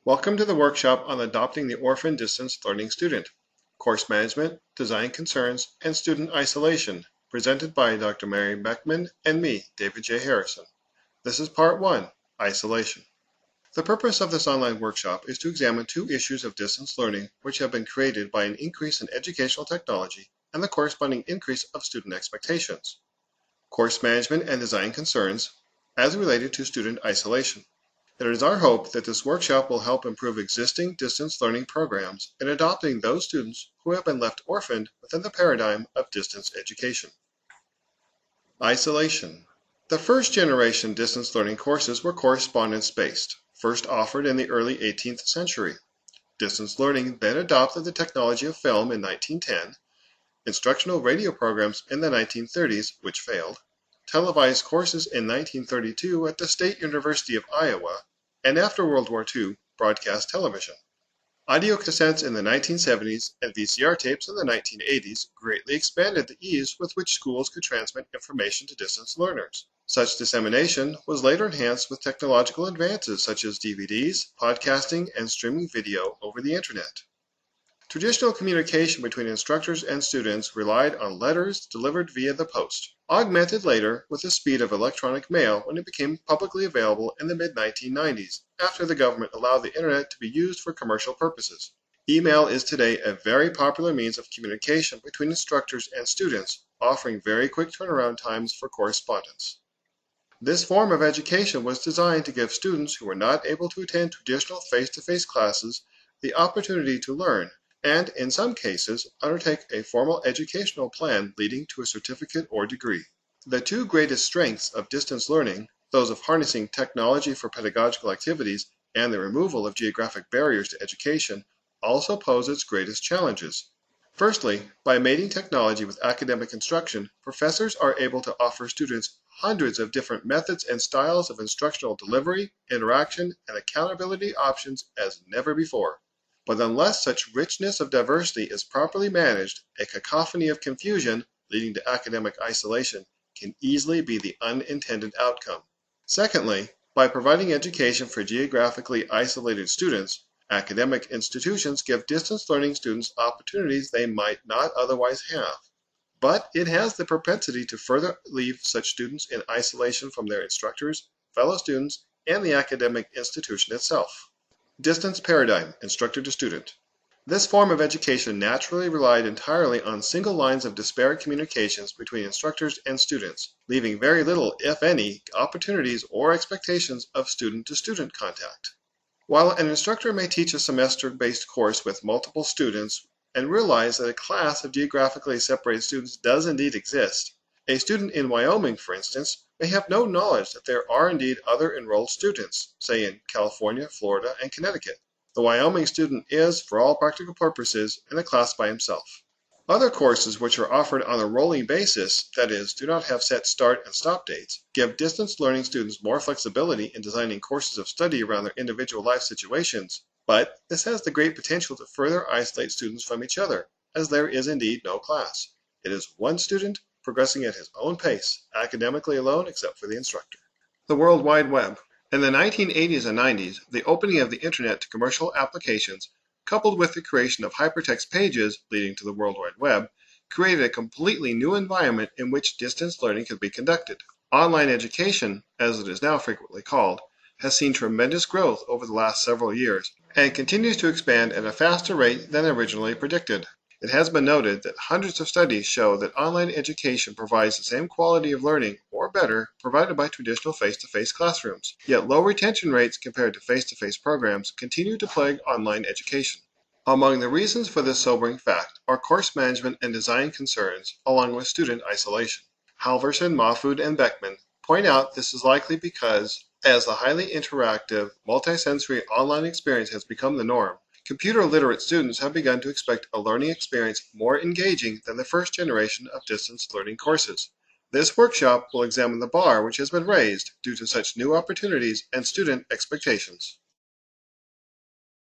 Welcome to the workshop on adopting the Orphaned Distance Learning Student, Course Management, Design Concerns, and Student Isolation, presented by Dr. Mary Beckman and me, David J. Harrison. This is Part 1, Isolation. The purpose of this online workshop is to examine two issues of distance learning which have been created by an increase in educational technology and the corresponding increase of student expectations. Course Management and Design Concerns, as related to student isolation. It is our hope that this workshop will help improve existing distance learning programs in adopting those students who have been left orphaned within the paradigm of distance education. Isolation. The first generation distance learning courses were correspondence-based, first offered in the early 18th century. Distance learning then adopted the technology of film in 1910, instructional radio programs in the 1930s, which failed, televised courses in 1932 at the State University of Iowa, and after World War II, broadcast television. Audio cassettes in the 1970s and VCR tapes in the 1980s greatly expanded the ease with which schools could transmit information to distance learners. Such dissemination was later enhanced with technological advances such as DVDs, podcasting, and streaming video over the Internet. Traditional communication between instructors and students relied on letters delivered via the post, augmented later with the speed of electronic mail when it became publicly available in the mid-1990s, after the government allowed the Internet to be used for commercial purposes. Email is today a very popular means of communication between instructors and students, offering very quick turnaround times for correspondence. This form of education was designed to give students who were not able to attend traditional face-to-face classes the opportunity to learn, and in some cases undertake a formal educational plan leading to a certificate or degree. The two greatest strengths of distance learning, those of harnessing technology for pedagogical activities and the removal of geographic barriers to education, also pose its greatest challenges. Firstly, by mating technology with academic instruction, professors are able to offer students hundreds of different methods and styles of instructional delivery, interaction, and accountability options as never before. But unless such richness of diversity is properly managed, a cacophony of confusion, leading to academic isolation, can easily be the unintended outcome. Secondly, by providing education for geographically isolated students, academic institutions give distance learning students opportunities they might not otherwise have. But it has the propensity to further leave such students in isolation from their instructors, fellow students, and the academic institution itself. Distance paradigm, instructor to student. This form of education naturally relied entirely on single lines of disparate communications between instructors and students, leaving very little, if any, opportunities or expectations of student-to-student contact. While an instructor may teach a semester-based course with multiple students and realize that a class of geographically separated students does indeed exist, a student in Wyoming, for instance, may have no knowledge that there are indeed other enrolled students, say in California, Florida, and Connecticut. The Wyoming student is, for all practical purposes, in a class by himself. Other courses which are offered on a rolling basis, that is, do not have set start and stop dates, give distance learning students more flexibility in designing courses of study around their individual life situations, but this has the great potential to further isolate students from each other, as there is indeed no class. It is one student progressing at his own pace, academically alone except for the instructor. The World Wide Web. In the 1980s and 90s, the opening of the Internet to commercial applications, coupled with the creation of hypertext pages leading to the World Wide Web, created a completely new environment in which distance learning could be conducted. Online education, as it is now frequently called, has seen tremendous growth over the last several years and continues to expand at a faster rate than originally predicted. It has been noted that hundreds of studies show that online education provides the same quality of learning, or better, provided by traditional face-to-face classrooms. Yet low retention rates compared to face-to-face programs continue to plague online education. Among the reasons for this sobering fact are course management and design concerns, along with student isolation. Halverson, Mahfood, and Beckman point out this is likely because, as the highly interactive, multisensory online experience has become the norm, computer-literate students have begun to expect a learning experience more engaging than the first generation of distance learning courses. This workshop will examine the bar which has been raised due to such new opportunities and student expectations.